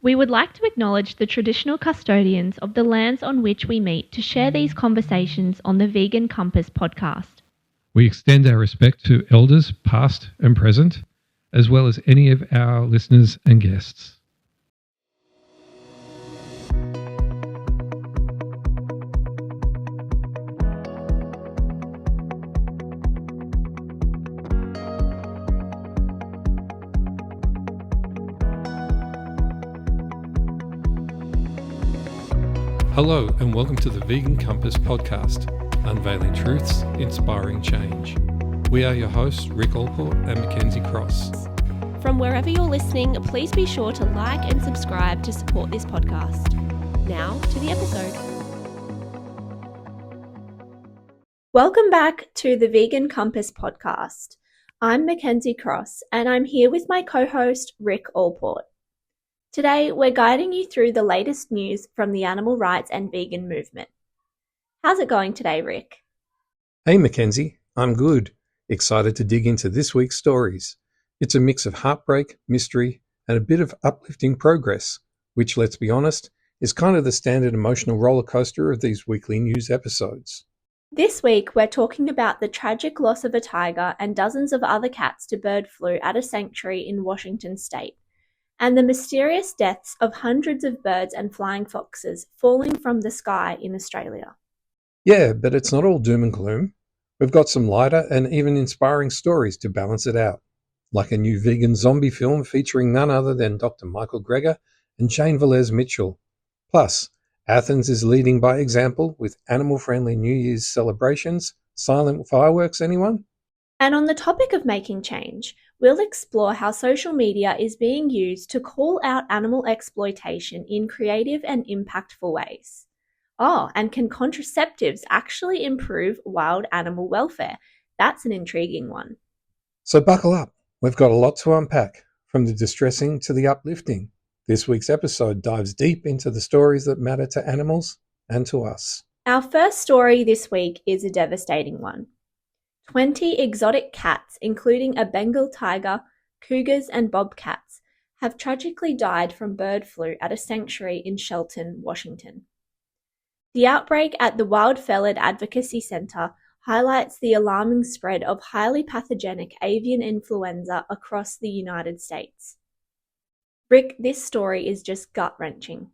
We would like to acknowledge the traditional custodians of the lands on which we meet to share these conversations on the Vegan Compass podcast. We extend our respect to elders past and present, as well as any of our listeners and guests. Hello and welcome to the Vegan Compass podcast, unveiling truths, inspiring change. We are your hosts, Rick Allport and Mackenzie Cross. From wherever you're listening, please be sure to like and subscribe to support this podcast. Now to the episode. Welcome back to the Vegan Compass podcast. I'm Mackenzie Cross and I'm here with my co-host, Rick Allport. Today, we're guiding you through the latest news from the animal rights and vegan movement. How's it going today, Rick? Hey, Mackenzie. I'm good. Excited to dig into this week's stories. It's a mix of heartbreak, mystery, and a bit of uplifting progress, which, let's be honest, is kind of the standard emotional rollercoaster of these weekly news episodes. This week, we're talking about the tragic loss of a tiger and dozens of other cats to bird flu at a sanctuary in Washington state, and the mysterious deaths of hundreds of birds and flying foxes falling from the sky in Australia. Yeah, but it's not all doom and gloom. We've got some lighter and even inspiring stories to balance it out, like a new vegan zombie film featuring none other than Dr. Michael Greger and Jane Velez Mitchell. Plus, Athens is leading by example with animal-friendly New Year's celebrations. Silent fireworks, anyone? And on the topic of making change, we'll explore how social media is being used to call out animal exploitation in creative and impactful ways. Oh, and can contraceptives actually improve wild animal welfare? That's an intriguing one. So buckle up. We've got a lot to unpack, from the distressing to the uplifting. This week's episode dives deep into the stories that matter to animals and to us. Our first story this week is a devastating one. 20 exotic cats, including a Bengal tiger, cougars and bobcats, have tragically died from bird flu at a sanctuary in Shelton, Washington. The outbreak at the Wild Feathered Advocacy Center highlights the alarming spread of highly pathogenic avian influenza across the United States. Rick, this story is just gut-wrenching.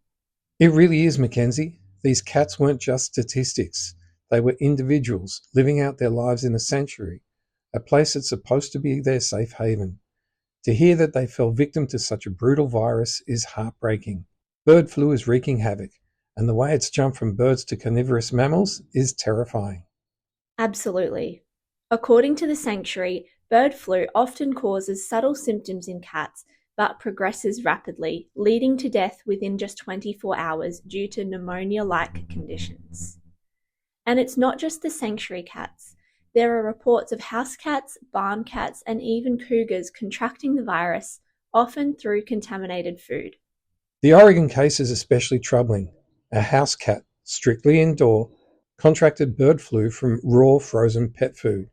It really is, Mackenzie. These cats weren't just statistics. They were individuals living out their lives in a sanctuary, a place that's supposed to be their safe haven. To hear that they fell victim to such a brutal virus is heartbreaking. Bird flu is wreaking havoc, and the way it's jumped from birds to carnivorous mammals is terrifying. Absolutely. According to the sanctuary, bird flu often causes subtle symptoms in cats, but progresses rapidly, leading to death within just 24 hours due to pneumonia-like conditions. And it's not just the sanctuary cats. There are reports of house cats, barn cats, and even cougars contracting the virus, often through contaminated food. The Oregon case is especially troubling. A house cat, strictly indoor, contracted bird flu from raw frozen pet food.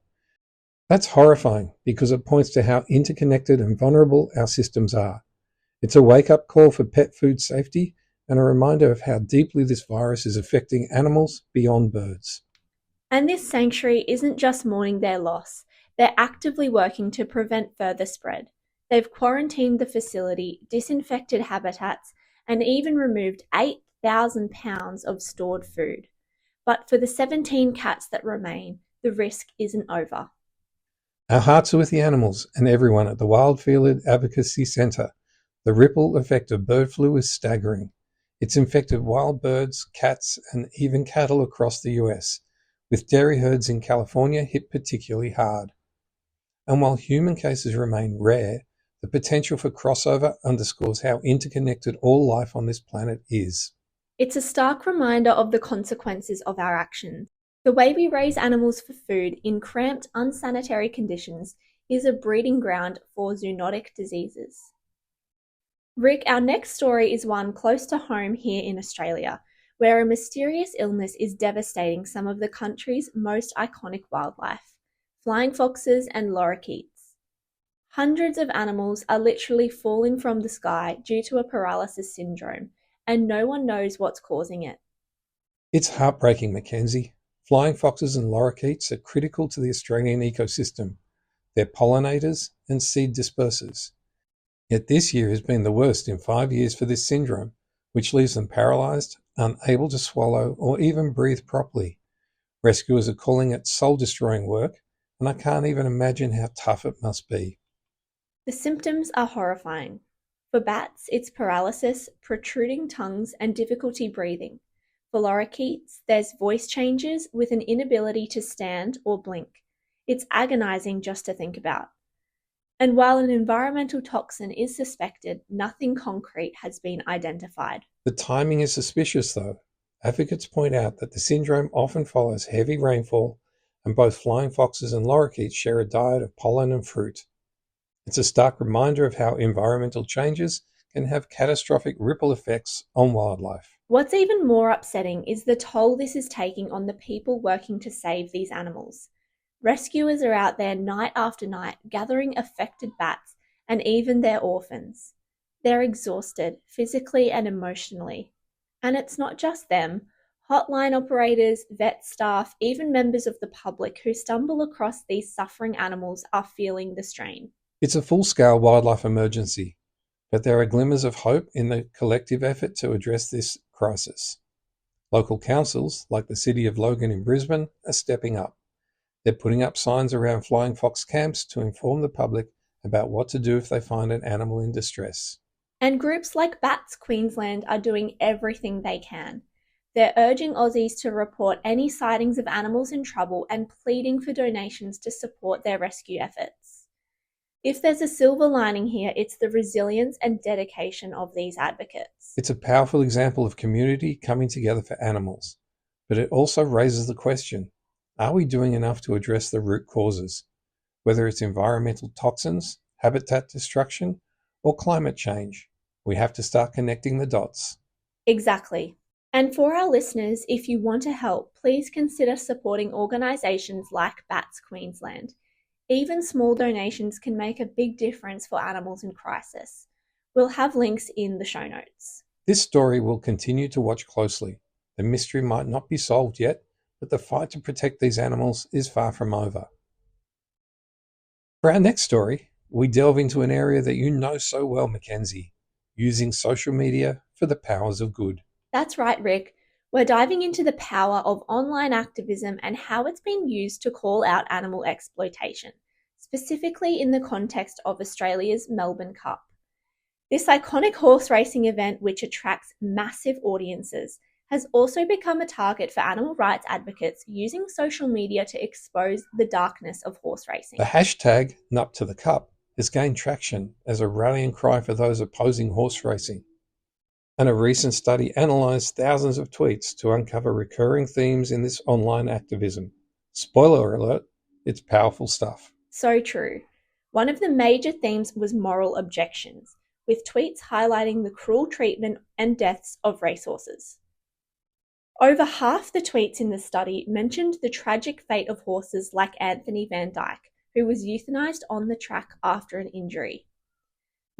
That's horrifying because it points to how interconnected and vulnerable our systems are. It's a wake-up call for pet food safety and a reminder of how deeply this virus is affecting animals beyond birds. And this sanctuary isn't just mourning their loss, they're actively working to prevent further spread. They've quarantined the facility, disinfected habitats, and even removed 8,000 pounds of stored food. But for the 17 cats that remain, the risk isn't over. Our hearts are with the animals and everyone at the Wild Feathered Advocacy Center. The ripple effect of bird flu is staggering. It's infected wild birds, cats, and even cattle across the US, with dairy herds in California hit particularly hard. And while human cases remain rare, the potential for crossover underscores how interconnected all life on this planet is. It's a stark reminder of the consequences of our actions. The way we raise animals for food in cramped, unsanitary conditions is a breeding ground for zoonotic diseases. Rick, our next story is one close to home here in Australia, where a mysterious illness is devastating some of the country's most iconic wildlife, flying foxes and lorikeets. Hundreds of animals are literally falling from the sky due to a paralysis syndrome, and no one knows what's causing it. It's heartbreaking, Mackenzie. Flying foxes and lorikeets are critical to the Australian ecosystem. They're pollinators and seed dispersers. Yet this year has been the worst in 5 years for this syndrome, which leaves them paralysed, unable to swallow or even breathe properly. Rescuers are calling it soul-destroying work, and I can't even imagine how tough it must be. The symptoms are horrifying. For bats, it's paralysis, protruding tongues, and difficulty breathing. For lorikeets, there's voice changes with an inability to stand or blink. It's agonizing just to think about. And while an environmental toxin is suspected, nothing concrete has been identified. The timing is suspicious, though. Advocates point out that the syndrome often follows heavy rainfall, and both flying foxes and lorikeets share a diet of pollen and fruit. It's a stark reminder of how environmental changes can have catastrophic ripple effects on wildlife. What's even more upsetting is the toll this is taking on the people working to save these animals. Rescuers are out there night after night gathering affected bats and even their orphans. They're exhausted physically and emotionally. And it's not just them. Hotline operators, vet staff, even members of the public who stumble across these suffering animals are feeling the strain. It's a full-scale wildlife emergency, but there are glimmers of hope in the collective effort to address this crisis. Local councils, like the City of Logan in Brisbane, are stepping up. They're putting up signs around flying fox camps to inform the public about what to do if they find an animal in distress. And groups like Bats Queensland are doing everything they can. They're urging Aussies to report any sightings of animals in trouble and pleading for donations to support their rescue efforts. If there's a silver lining here, it's the resilience and dedication of these advocates. It's a powerful example of community coming together for animals, but it also raises the question, are we doing enough to address the root causes, whether it's environmental toxins, habitat destruction, or climate change? We have to start connecting the dots. Exactly. And for our listeners, if you want to help, please consider supporting organisations like Bats Queensland. Even small donations can make a big difference for animals in crisis. We'll have links in the show notes. This story will continue to watch closely. The mystery might not be solved yet, but the fight to protect these animals is far from over. For our next story, we delve into an area that you know so well, Mackenzie, using social media for the powers of good. That's right, Rick. We're diving into the power of online activism and how it's been used to call out animal exploitation, specifically in the context of Australia's Melbourne Cup. This iconic horse racing event, which attracts massive audiences, has also become a target for animal rights advocates using social media to expose the darkness of horse racing. The hashtag #NupToTheCup has gained traction as a rallying cry for those opposing horse racing. And a recent study analysed thousands of tweets to uncover recurring themes in this online activism. Spoiler alert, it's powerful stuff. So true. One of the major themes was moral objections, with tweets highlighting the cruel treatment and deaths of racehorses. Over half the tweets in the study mentioned the tragic fate of horses like Anthony Van Dyke, who was euthanized on the track after an injury.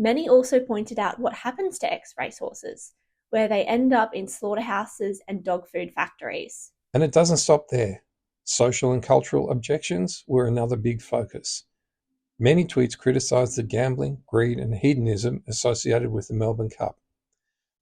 Many also pointed out what happens to ex-racehorses, where they end up in slaughterhouses and dog food factories. And it doesn't stop there. Social and cultural objections were another big focus. Many tweets criticised the gambling, greed and hedonism associated with the Melbourne Cup.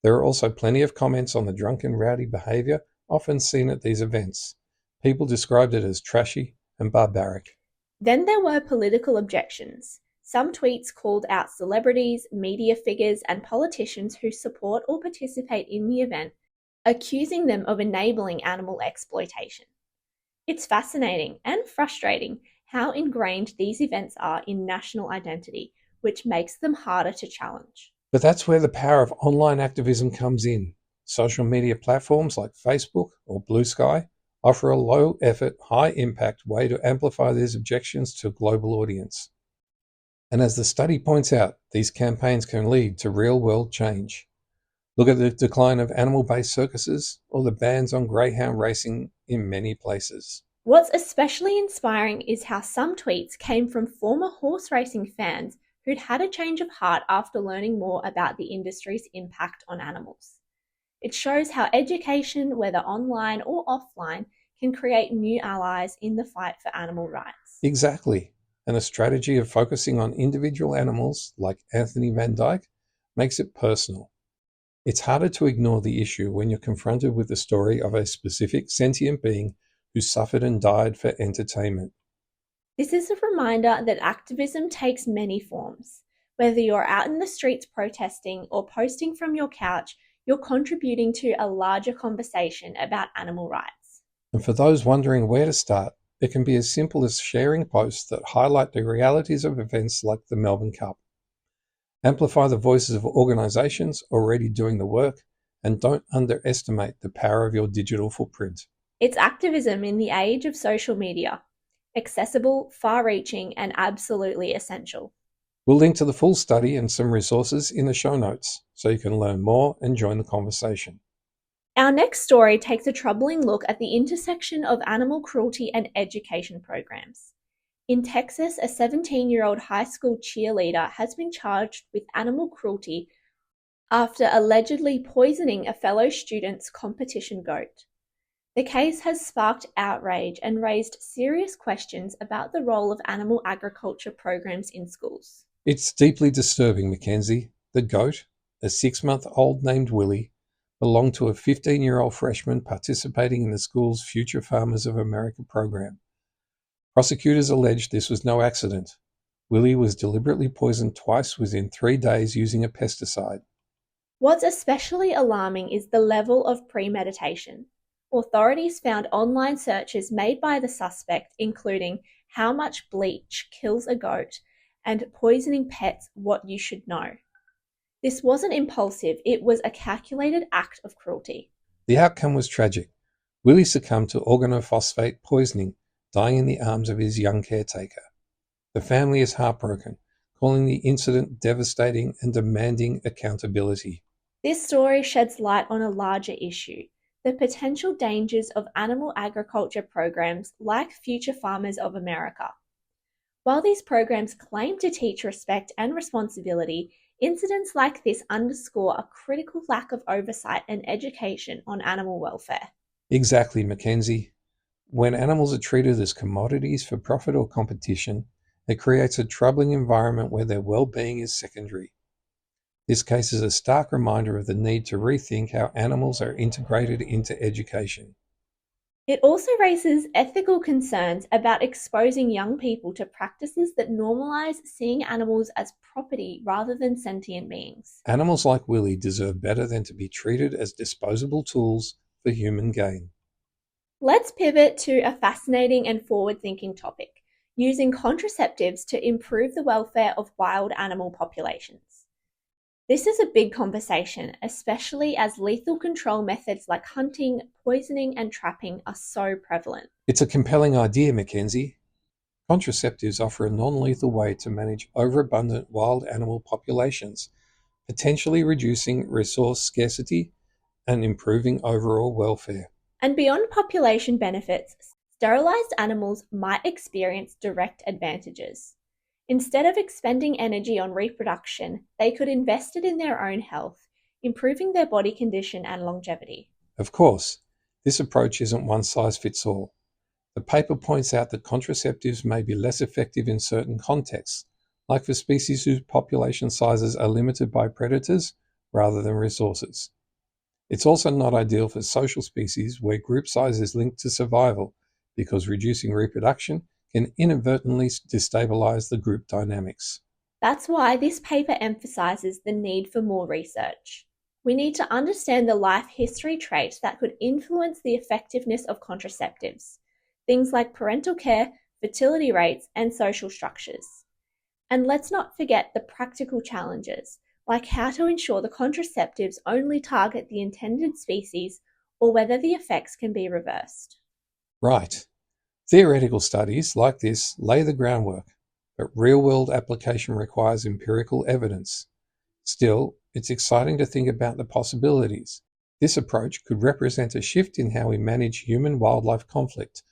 There are also plenty of comments on the drunken rowdy behaviour often seen at these events. People described it as trashy and barbaric. Then there were political objections. Some tweets called out celebrities, media figures, and politicians who support or participate in the event, accusing them of enabling animal exploitation. It's fascinating and frustrating how ingrained these events are in national identity, which makes them harder to challenge. But that's where the power of online activism comes in. Social media platforms like Facebook or Blue Sky offer a low-effort, high-impact way to amplify these objections to a global audience. And as the study points out, these campaigns can lead to real-world change. Look at the decline of animal-based circuses or the bans on greyhound racing in many places. What's especially inspiring is how some tweets came from former horse racing fans who'd had a change of heart after learning more about the industry's impact on animals. It shows how education, whether online or offline, can create new allies in the fight for animal rights. Exactly. And a strategy of focusing on individual animals, like Anthony Van Dyke, makes it personal. It's harder to ignore the issue when you're confronted with the story of a specific sentient being who suffered and died for entertainment. This is a reminder that activism takes many forms. Whether you're out in the streets protesting or posting from your couch, you're contributing to a larger conversation about animal rights. And for those wondering where to start, it can be as simple as sharing posts that highlight the realities of events like the Melbourne Cup. Amplify the voices of organisations already doing the work, and don't underestimate the power of your digital footprint. It's activism in the age of social media. Accessible, far-reaching, and absolutely essential. We'll link to the full study and some resources in the show notes so you can learn more and join the conversation. Our next story takes a troubling look at the intersection of animal cruelty and education programs. In Texas, a 17-year-old high school cheerleader has been charged with animal cruelty after allegedly poisoning a fellow student's competition goat. The case has sparked outrage and raised serious questions about the role of animal agriculture programs in schools. It's deeply disturbing, Mackenzie. The goat, a 6-month-old named Willie, belonged to a 15-year-old freshman participating in the school's Future Farmers of America program. Prosecutors alleged this was no accident. Willie was deliberately poisoned twice within 3 days using a pesticide. What's especially alarming is the level of premeditation. Authorities found online searches made by the suspect, including "how much bleach kills a goat" and "poisoning pets, what you should know." This wasn't impulsive, it was a calculated act of cruelty. The outcome was tragic. Willie succumbed to organophosphate poisoning, dying in the arms of his young caretaker. The family is heartbroken, calling the incident devastating and demanding accountability. This story sheds light on a larger issue: the potential dangers of animal agriculture programs like Future Farmers of America. While these programs claim to teach respect and responsibility, incidents like this underscore a critical lack of oversight and education on animal welfare. Exactly, Mackenzie. When animals are treated as commodities for profit or competition, it creates a troubling environment where their well-being is secondary. This case is a stark reminder of the need to rethink how animals are integrated into education. It also raises ethical concerns about exposing young people to practices that normalize seeing animals as property rather than sentient beings. Animals like Willie deserve better than to be treated as disposable tools for human gain. Let's pivot to a fascinating and forward-thinking topic: using contraceptives to improve the welfare of wild animal populations. This is a big conversation, especially as lethal control methods like hunting, poisoning, and trapping are so prevalent. It's a compelling idea, Mackenzie. Contraceptives offer a non-lethal way to manage overabundant wild animal populations, potentially reducing resource scarcity and improving overall welfare. And beyond population benefits, sterilized animals might experience direct advantages. Instead of expending energy on reproduction, they could invest it in their own health, improving their body condition and longevity. Of course, this approach isn't one size fits all. The paper points out that contraceptives may be less effective in certain contexts, like for species whose population sizes are limited by predators rather than resources. It's also not ideal for social species where group size is linked to survival, because reducing reproduction can inadvertently destabilize the group dynamics. That's why this paper emphasizes the need for more research. We need to understand the life history traits that could influence the effectiveness of contraceptives, things like parental care, fertility rates, and social structures. And let's not forget the practical challenges, like how to ensure the contraceptives only target the intended species or whether the effects can be reversed. Right. Theoretical studies like this lay the groundwork, but real-world application requires empirical evidence. Still, it's exciting to think about the possibilities. This approach could represent a shift in how we manage human-wildlife conflict,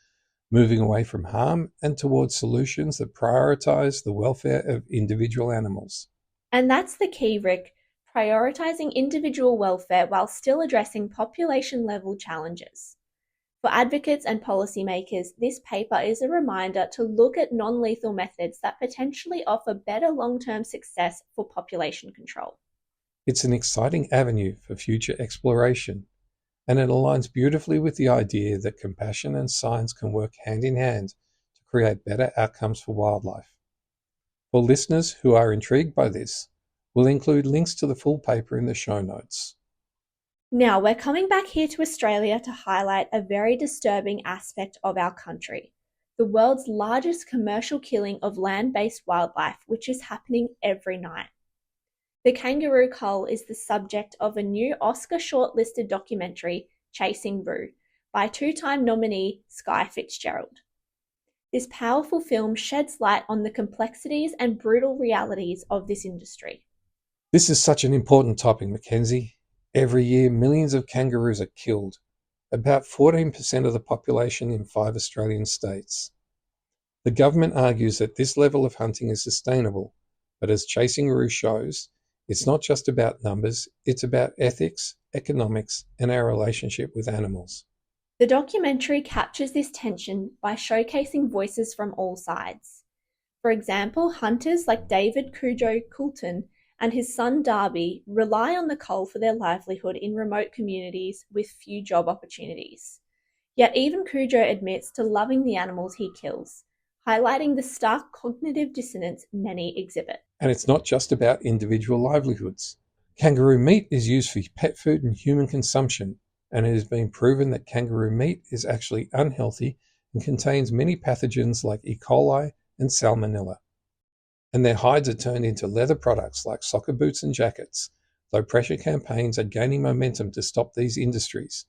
moving away from harm and towards solutions that prioritize the welfare of individual animals. And that's the key, Rick, prioritising individual welfare while still addressing population-level challenges. For advocates and policymakers, this paper is a reminder to look at non-lethal methods that potentially offer better long-term success for population control. It's an exciting avenue for future exploration, and it aligns beautifully with the idea that compassion and science can work hand in hand to create better outcomes for wildlife. For listeners who are intrigued by this, we'll include links to the full paper in the show notes. Now, we're coming back here to Australia to highlight a very disturbing aspect of our country, the world's largest commercial killing of land-based wildlife, which is happening every night. The kangaroo cull is the subject of a new Oscar shortlisted documentary, Chasing Roo, by two-time nominee Skye Fitzgerald. This powerful film sheds light on the complexities and brutal realities of this industry. This is such an important topic, Mackenzie. Every year, millions of kangaroos are killed, about 14% of the population in 5 Australian states. The government argues that this level of hunting is sustainable, but as Chasing Roo shows, it's not just about numbers, it's about ethics, economics, and our relationship with animals. The documentary captures this tension by showcasing voices from all sides. For example, hunters like David Cujo Coulton and his son Darby rely on the cull for their livelihood in remote communities with few job opportunities. Yet even Cujo admits to loving the animals he kills, highlighting the stark cognitive dissonance many exhibit. And it's not just about individual livelihoods. Kangaroo meat is used for pet food and human consumption, and it has been proven that kangaroo meat is actually unhealthy and contains many pathogens like E. coli and salmonella. And their hides are turned into leather products like soccer boots and jackets, though pressure campaigns are gaining momentum to stop these industries.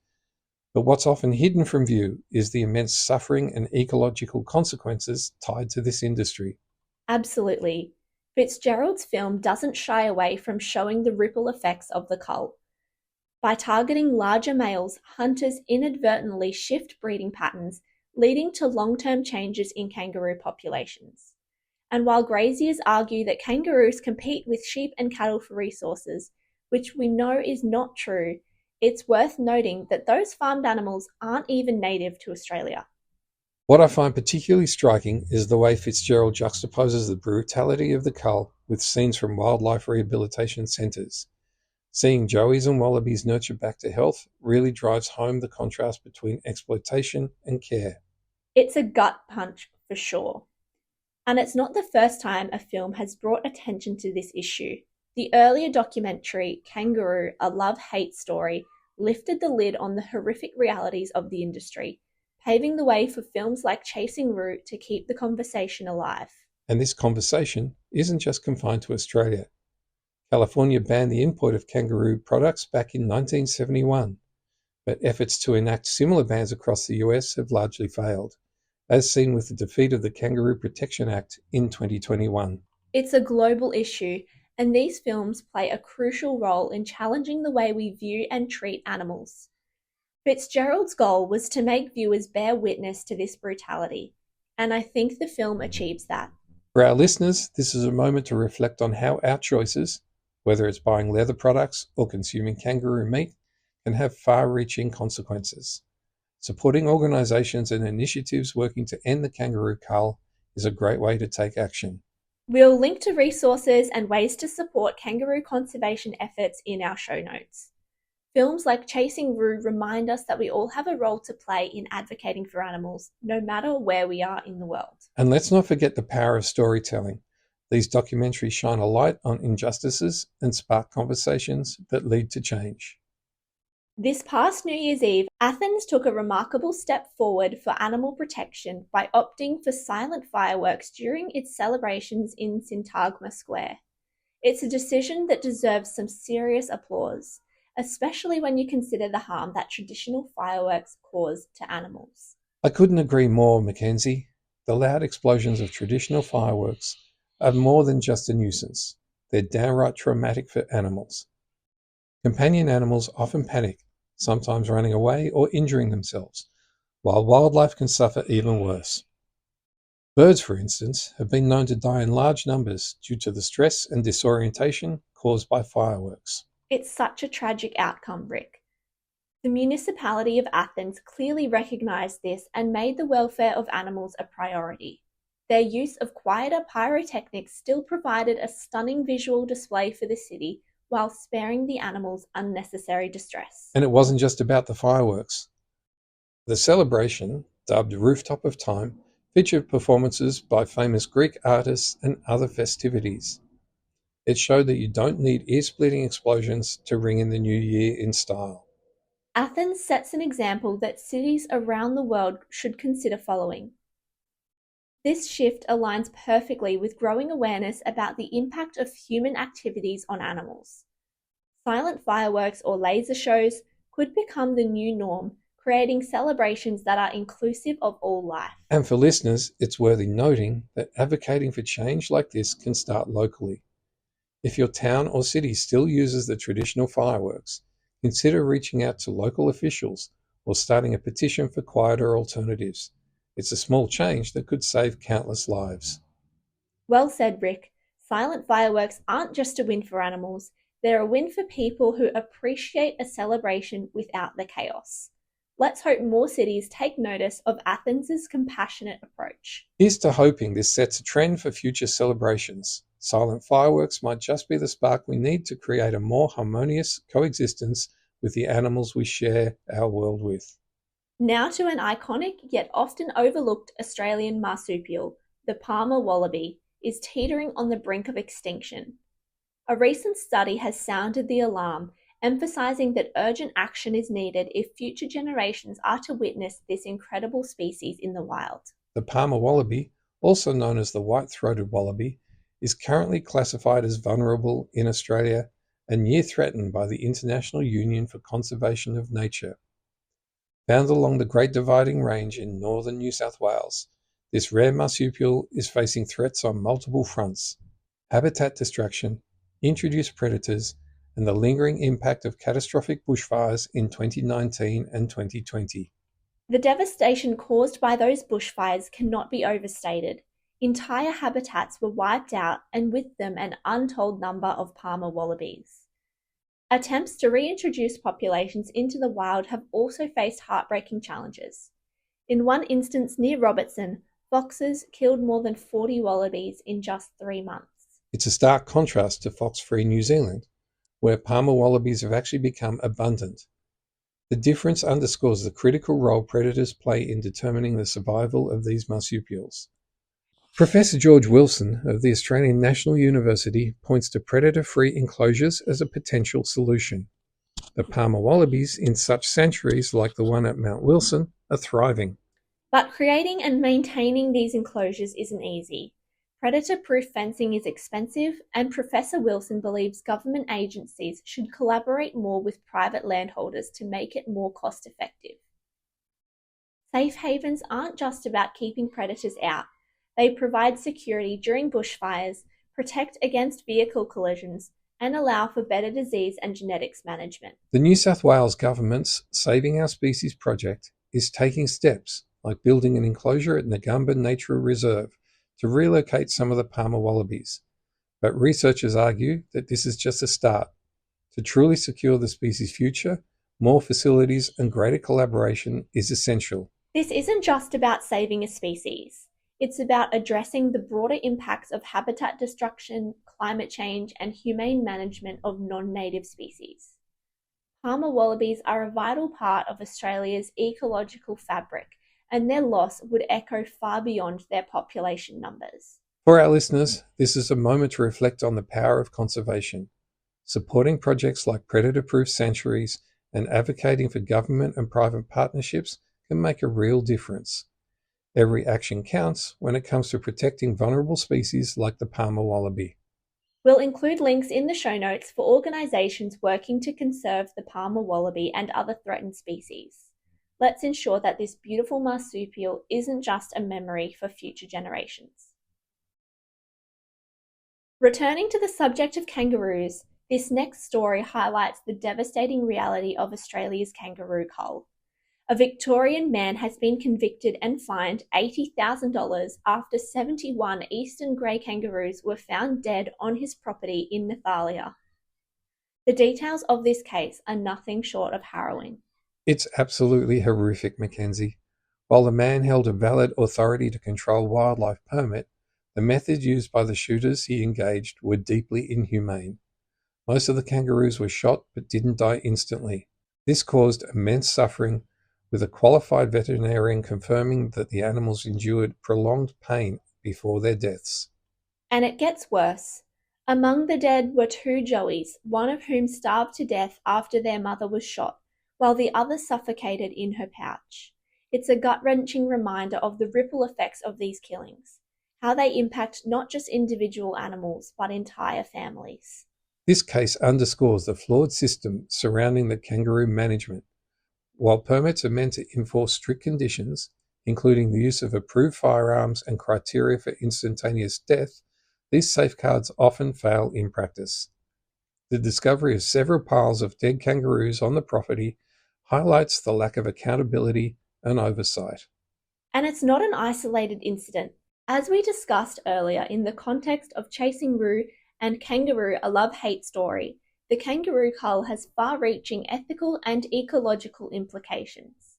But what's often hidden from view is the immense suffering and ecological consequences tied to this industry. Absolutely. Fitzgerald's film doesn't shy away from showing the ripple effects of the cull. By targeting larger males, hunters inadvertently shift breeding patterns, leading to long-term changes in kangaroo populations. And while graziers argue that kangaroos compete with sheep and cattle for resources, which we know is not true, it's worth noting that those farmed animals aren't even native to Australia. What I find particularly striking is the way Fitzgerald juxtaposes the brutality of the cull with scenes from wildlife rehabilitation centres. Seeing joeys and wallabies nurtured back to health really drives home the contrast between exploitation and care. It's a gut punch for sure. And it's not the first time a film has brought attention to this issue. The earlier documentary, Kangaroo, A Love-Hate Story, lifted the lid on the horrific realities of the industry, paving the way for films like Chasing Roo to keep the conversation alive. And this conversation isn't just confined to Australia. California banned the import of kangaroo products back in 1971, but efforts to enact similar bans across the US have largely failed, as seen with the defeat of the Kangaroo Protection Act in 2021. It's a global issue, and these films play a crucial role in challenging the way we view and treat animals. Fitzgerald's goal was to make viewers bear witness to this brutality, and I think the film achieves that. For our listeners, this is a moment to reflect on how our choices, whether it's buying leather products or consuming kangaroo meat, can have far-reaching consequences. Supporting organisations and initiatives working to end the kangaroo cull is a great way to take action. We'll link to resources and ways to support kangaroo conservation efforts in our show notes. Films like Chasing Roo remind us that we all have a role to play in advocating for animals, no matter where we are in the world. And let's not forget the power of storytelling. These documentaries shine a light on injustices and spark conversations that lead to change. This past New Year's Eve, Athens took a remarkable step forward for animal protection by opting for silent fireworks during its celebrations in Syntagma Square. It's a decision that deserves some serious applause, especially when you consider the harm that traditional fireworks cause to animals. I couldn't agree more, Mackenzie. The loud explosions of traditional fireworks are more than just a nuisance. They're downright traumatic for animals. Companion animals often panic, sometimes running away or injuring themselves, while wildlife can suffer even worse. Birds, for instance, have been known to die in large numbers due to the stress and disorientation caused by fireworks. It's such a tragic outcome, Rick. The municipality of Athens clearly recognised this and made the welfare of animals a priority. Their use of quieter pyrotechnics still provided a stunning visual display for the city while sparing the animals unnecessary distress. And it wasn't just about the fireworks. The celebration, dubbed Rooftop of Time, featured performances by famous Greek artists and other festivities. It showed that you don't need ear-splitting explosions to ring in the new year in style. Athens sets an example that cities around the world should consider following. This shift aligns perfectly with growing awareness about the impact of human activities on animals. Silent fireworks or laser shows could become the new norm, creating celebrations that are inclusive of all life. And for listeners, it's worthy noting that advocating for change like this can start locally. If your town or city still uses the traditional fireworks, consider reaching out to local officials or starting a petition for quieter alternatives. It's a small change that could save countless lives. Well said, Rick. Silent fireworks aren't just a win for animals, they're a win for people who appreciate a celebration without the chaos. Let's hope more cities take notice of Athens' compassionate approach. Here's to hoping this sets a trend for future celebrations. Silent fireworks might just be the spark we need to create a more harmonious coexistence with the animals we share our world with. Now to an iconic yet often overlooked Australian marsupial, the Palmer wallaby, is teetering on the brink of extinction. A recent study has sounded the alarm, emphasising that urgent action is needed if future generations are to witness this incredible species in the wild. The Palmer wallaby, also known as the white-throated wallaby, is currently classified as vulnerable in Australia and near threatened by the International Union for Conservation of Nature. Found along the Great Dividing Range in northern New South Wales, this rare marsupial is facing threats on multiple fronts: habitat destruction, introduced predators, and the lingering impact of catastrophic bushfires in 2019 and 2020. The devastation caused by those bushfires cannot be overstated. Entire habitats were wiped out, and with them an untold number of Palmer wallabies. Attempts to reintroduce populations into the wild have also faced heartbreaking challenges. In one instance near Robertson, foxes killed more than 40 wallabies in just 3 months. It's a stark contrast to fox-free New Zealand, where Palmer wallabies have actually become abundant. The difference underscores the critical role predators play in determining the survival of these marsupials. Professor George Wilson of the Australian National University points to predator-free enclosures as a potential solution. The Palmer wallabies in such sanctuaries like the one at Mount Wilson are thriving. But creating and maintaining these enclosures isn't easy. Predator-proof fencing is expensive, and Professor Wilson believes government agencies should collaborate more with private landholders to make it more cost-effective. Safe havens aren't just about keeping predators out. They provide security during bushfires, protect against vehicle collisions, and allow for better disease and genetics management. The New South Wales government's Saving Our Species project is taking steps like building an enclosure at Ngamba Nature Reserve to relocate some of the Palmer wallabies. But researchers argue that this is just a start. To truly secure the species' future, more facilities and greater collaboration is essential. This isn't just about saving a species. It's about addressing the broader impacts of habitat destruction, climate change, and humane management of non-native species. Palmer wallabies are a vital part of Australia's ecological fabric, and their loss would echo far beyond their population numbers. For our listeners, this is a moment to reflect on the power of conservation. Supporting projects like predator-proof sanctuaries and advocating for government and private partnerships can make a real difference. Every action counts when it comes to protecting vulnerable species like the Palmer wallaby. We'll include links in the show notes for organisations working to conserve the Palmer wallaby and other threatened species. Let's ensure that this beautiful marsupial isn't just a memory for future generations. Returning to the subject of kangaroos, this next story highlights the devastating reality of Australia's kangaroo cull. A Victorian man has been convicted and fined $80,000 after 71 eastern grey kangaroos were found dead on his property in Nathalia. The details of this case are nothing short of harrowing. It's absolutely horrific, Mackenzie. While the man held a valid authority to control wildlife permit, the methods used by the shooters he engaged were deeply inhumane. Most of the kangaroos were shot but didn't die instantly. This caused immense suffering, with a qualified veterinarian confirming that the animals endured prolonged pain before their deaths. And it gets worse. Among the dead were 2 joeys, one of whom starved to death after their mother was shot, while the other suffocated in her pouch. It's a gut-wrenching reminder of the ripple effects of these killings, how they impact not just individual animals, but entire families. This case underscores the flawed system surrounding the kangaroo management. While permits are meant to enforce strict conditions, including the use of approved firearms and criteria for instantaneous death, these safeguards often fail in practice. The discovery of several piles of dead kangaroos on the property highlights the lack of accountability and oversight. And it's not an isolated incident. As we discussed earlier in the context of Chasing Roo and Kangaroo, a love-hate story, the kangaroo cull has far-reaching ethical and ecological implications.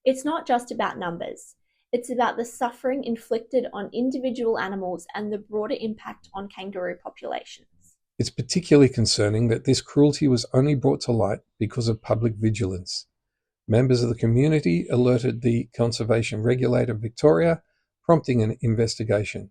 It's not just about numbers. It's about the suffering inflicted on individual animals and the broader impact on kangaroo populations. It's particularly concerning that this cruelty was only brought to light because of public vigilance. Members of the community alerted the conservation regulator Victoria, prompting an investigation.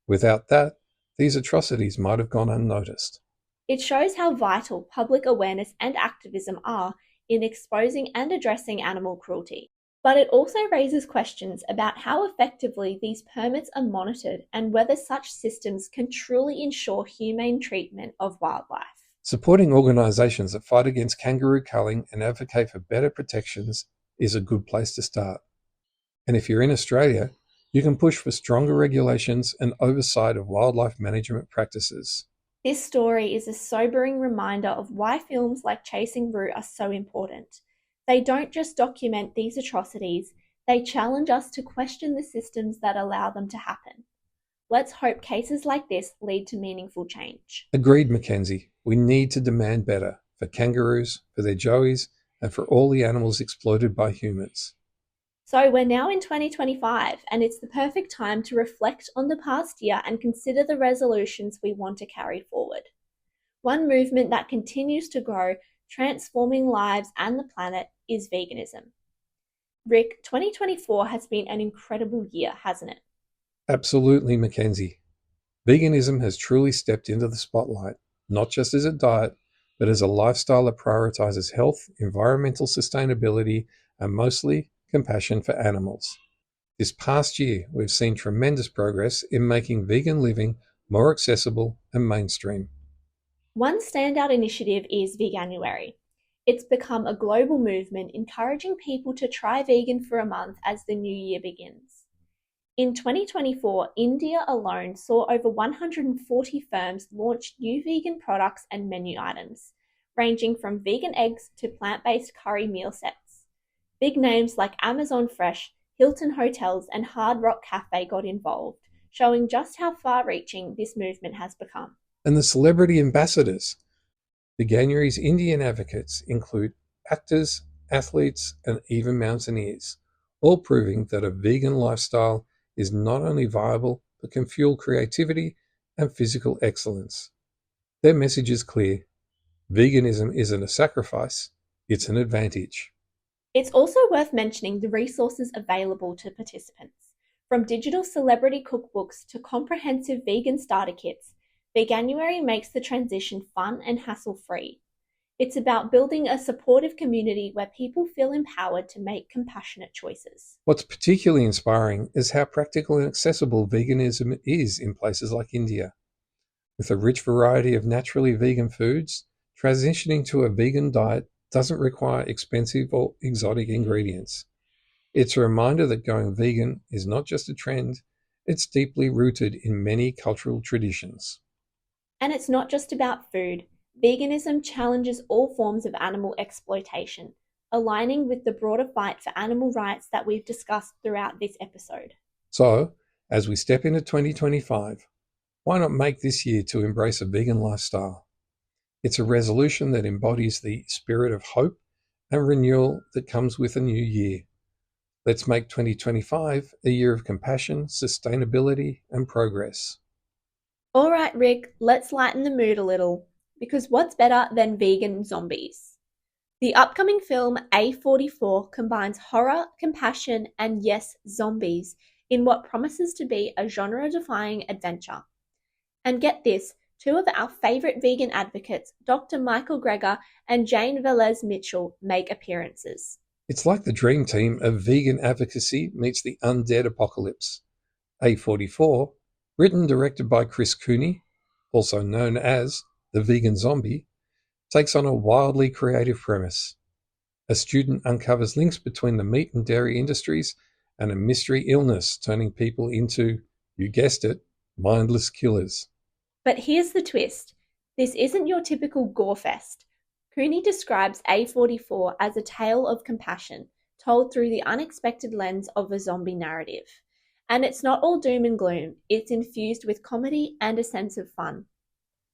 Without that, these atrocities might have gone unnoticed. It shows how vital public awareness and activism are in exposing and addressing animal cruelty. But it also raises questions about how effectively these permits are monitored and whether such systems can truly ensure humane treatment of wildlife. Supporting organisations that fight against kangaroo culling and advocate for better protections is a good place to start. And if you're in Australia, you can push for stronger regulations and oversight of wildlife management practices. This story is a sobering reminder of why films like Chasing Roo are so important. They don't just document these atrocities, they challenge us to question the systems that allow them to happen. Let's hope cases like this lead to meaningful change. Agreed, Mackenzie. We need to demand better for kangaroos, for their joeys, and for all the animals exploited by humans. So we're now in 2025, and it's the perfect time to reflect on the past year and consider the resolutions we want to carry forward. One movement that continues to grow, transforming lives and the planet, is veganism. Rick, 2024 has been an incredible year, hasn't it? Absolutely, Mackenzie. Veganism has truly stepped into the spotlight, not just as a diet, but as a lifestyle that prioritizes health, environmental sustainability, and mostly compassion for animals. This past year, we've seen tremendous progress in making vegan living more accessible and mainstream. One standout initiative is Veganuary. It's become a global movement encouraging people to try vegan for a month as the new year begins. In 2024, India alone saw over 140 firms launch new vegan products and menu items, ranging from vegan eggs to plant-based curry meal sets. Big names like Amazon Fresh, Hilton Hotels, and Hard Rock Cafe got involved, showing just how far-reaching this movement has become. And the celebrity ambassadors. Veganuary's Indian advocates include actors, athletes, and even mountaineers, all proving that a vegan lifestyle is not only viable, but can fuel creativity and physical excellence. Their message is clear. Veganism isn't a sacrifice, it's an advantage. It's also worth mentioning the resources available to participants. From digital celebrity cookbooks to comprehensive vegan starter kits, Veganuary makes the transition fun and hassle-free. It's about building a supportive community where people feel empowered to make compassionate choices. What's particularly inspiring is how practical and accessible veganism is in places like India. With a rich variety of naturally vegan foods, transitioning to a vegan diet doesn't require expensive or exotic ingredients. It's a reminder that going vegan is not just a trend, it's deeply rooted in many cultural traditions. And it's not just about food. Veganism challenges all forms of animal exploitation. aligning with the broader fight for animal rights that we've discussed throughout this episode. So, as we step into 2025, why not make this year to embrace a vegan lifestyle? It's a resolution that embodies the spirit of hope and renewal that comes with a new year. Let's make 2025 a year of compassion, sustainability, and progress. All right, Rick, let's lighten the mood a little, because what's better than vegan zombies? The upcoming film A44 combines horror, compassion, and yes, zombies in what promises to be a genre-defying adventure. And get this, two of our favourite vegan advocates, Dr. Michael Greger and Jane Velez-Mitchell, make appearances. It's like the dream team of vegan advocacy meets the undead apocalypse. A44, written and directed by Chris Cooney, also known as the Vegan Zombie, takes on a wildly creative premise. A student uncovers links between the meat and dairy industries and a mystery illness turning people into, you guessed it, mindless killers. But here's the twist. This isn't your typical gore fest. Cooney describes A44 as a tale of compassion, told through the unexpected lens of a zombie narrative. And it's not all doom and gloom, it's infused with comedy and a sense of fun.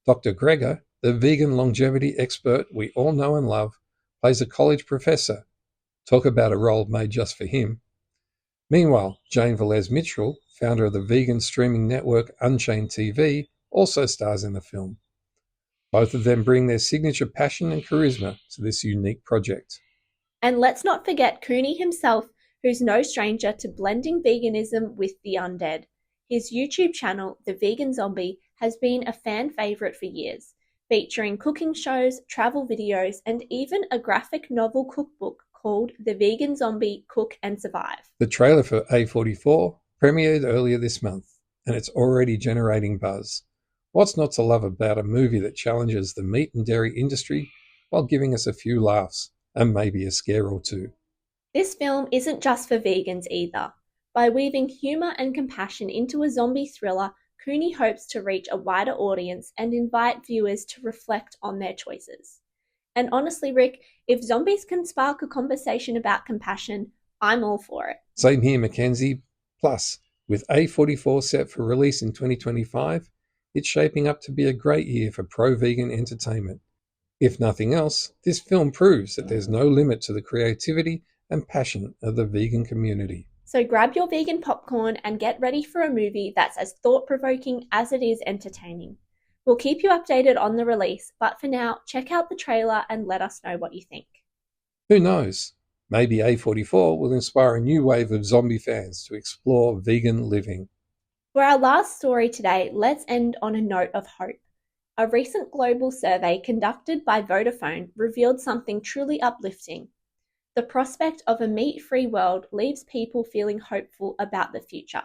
Dr. Greger, the vegan longevity expert we all know and love, plays a college professor. Talk about a role made just for him. Meanwhile, Jane Velez-Mitchell, founder of the vegan streaming network Unchained TV, also stars in the film. Both of them bring their signature passion and charisma to this unique project. And let's not forget Cooney himself, who's no stranger to blending veganism with the undead. His YouTube channel, The Vegan Zombie, has been a fan favourite for years, featuring cooking shows, travel videos, and even a graphic novel cookbook called The Vegan Zombie Cook and Survive. The trailer for A44 premiered earlier this month, and it's already generating buzz. What's not to love about a movie that challenges the meat and dairy industry while giving us a few laughs and maybe a scare or two? This film isn't just for vegans either. By weaving humour and compassion into a zombie thriller, Cooney hopes to reach a wider audience and invite viewers to reflect on their choices. And honestly, Rick, if zombies can spark a conversation about compassion, I'm all for it. Same here, Mackenzie. Plus, with A44 set for release in 2025, it's shaping up to be a great year for pro-vegan entertainment. If nothing else, this film proves that there's no limit to the creativity and passion of the vegan community. So grab your vegan popcorn and get ready for a movie that's as thought-provoking as it is entertaining. We'll keep you updated on the release, but for now, check out the trailer and let us know what you think. Who knows? Maybe A44 will inspire a new wave of zombie fans to explore vegan living. For our last story today, let's end on a note of hope. A recent global survey conducted by Vodafone revealed something truly uplifting. The prospect of a meat-free world leaves people feeling hopeful about the future.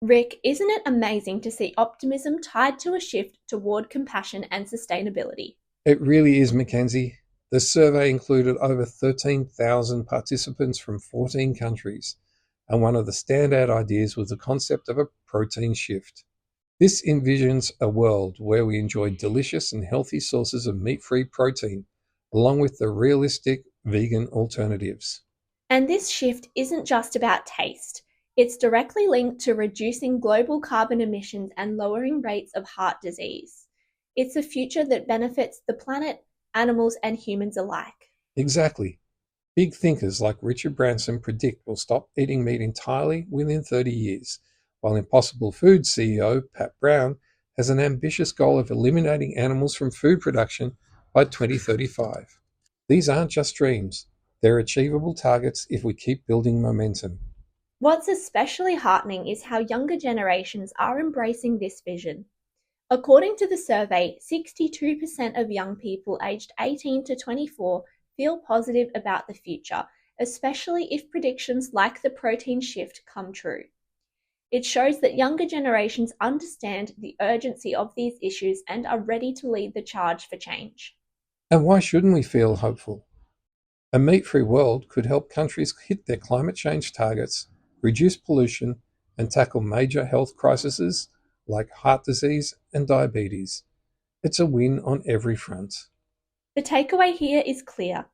Rick, isn't it amazing to see optimism tied to a shift toward compassion and sustainability? It really is, Mackenzie. The survey included over 13,000 participants from 14 countries, and one of the standout ideas was the concept of a protein shift. This envisions a world where we enjoy delicious and healthy sources of meat-free protein, along with the realistic vegan alternatives. And this shift isn't just about taste. It's directly linked to reducing global carbon emissions and lowering rates of heart disease. It's a future that benefits the planet, animals, and humans alike. Exactly. Big thinkers like Richard Branson predict we'll stop eating meat entirely within 30 years, while Impossible Foods CEO Pat Brown has an ambitious goal of eliminating animals from food production by 2035. These aren't just dreams, they're achievable targets if we keep building momentum. What's especially heartening is how younger generations are embracing this vision. According to the survey, 62% of young people aged 18 to 24 feel positive about the future, especially if predictions like the protein shift come true. It shows that younger generations understand the urgency of these issues and are ready to lead the charge for change. And why shouldn't we feel hopeful? A meat-free world could help countries hit their climate change targets, reduce pollution, and tackle major health crises like heart disease and diabetes. It's a win on every front. The takeaway here is clear.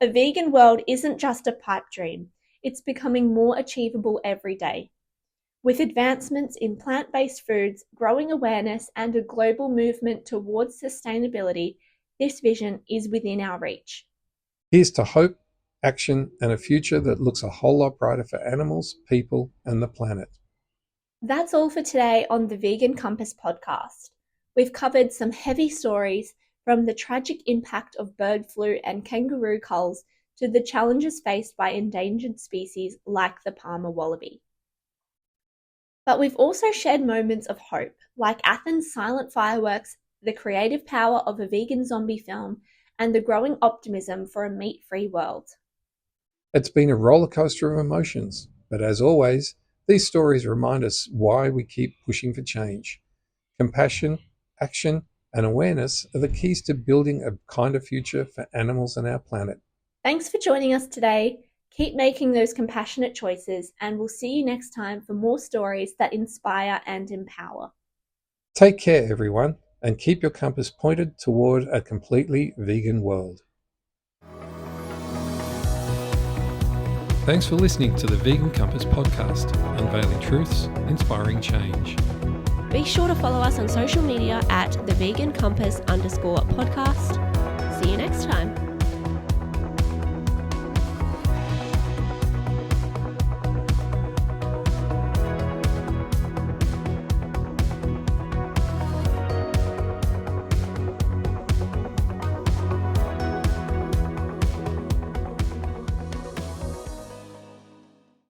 A vegan world isn't just a pipe dream, it's becoming more achievable every day. With advancements in plant-based foods, growing awareness, and a global movement towards sustainability, this vision is within our reach. Here's to hope, action, and a future that looks a whole lot brighter for animals, people, and the planet. That's all for today on the Vegan Compass podcast. We've covered some heavy stories, from the tragic impact of bird flu and kangaroo culls to the challenges faced by endangered species like the Palmer wallaby. But we've also shared moments of hope, like Athens' silent fireworks, the creative power of a vegan zombie film, and the growing optimism for a meat-free world. It's been a rollercoaster of emotions, but as always, these stories remind us why we keep pushing for change. Compassion, action, and awareness are the keys to building a kinder future for animals and our planet. Thanks for joining us today. Keep making those compassionate choices, and we'll see you next time for more stories that inspire and empower. Take care, everyone, and keep your compass pointed toward a completely vegan world. Thanks for listening to the Vegan Compass podcast, unveiling truths, inspiring change. Be sure to follow us on social media at @thevegancompass_podcast. See you next time.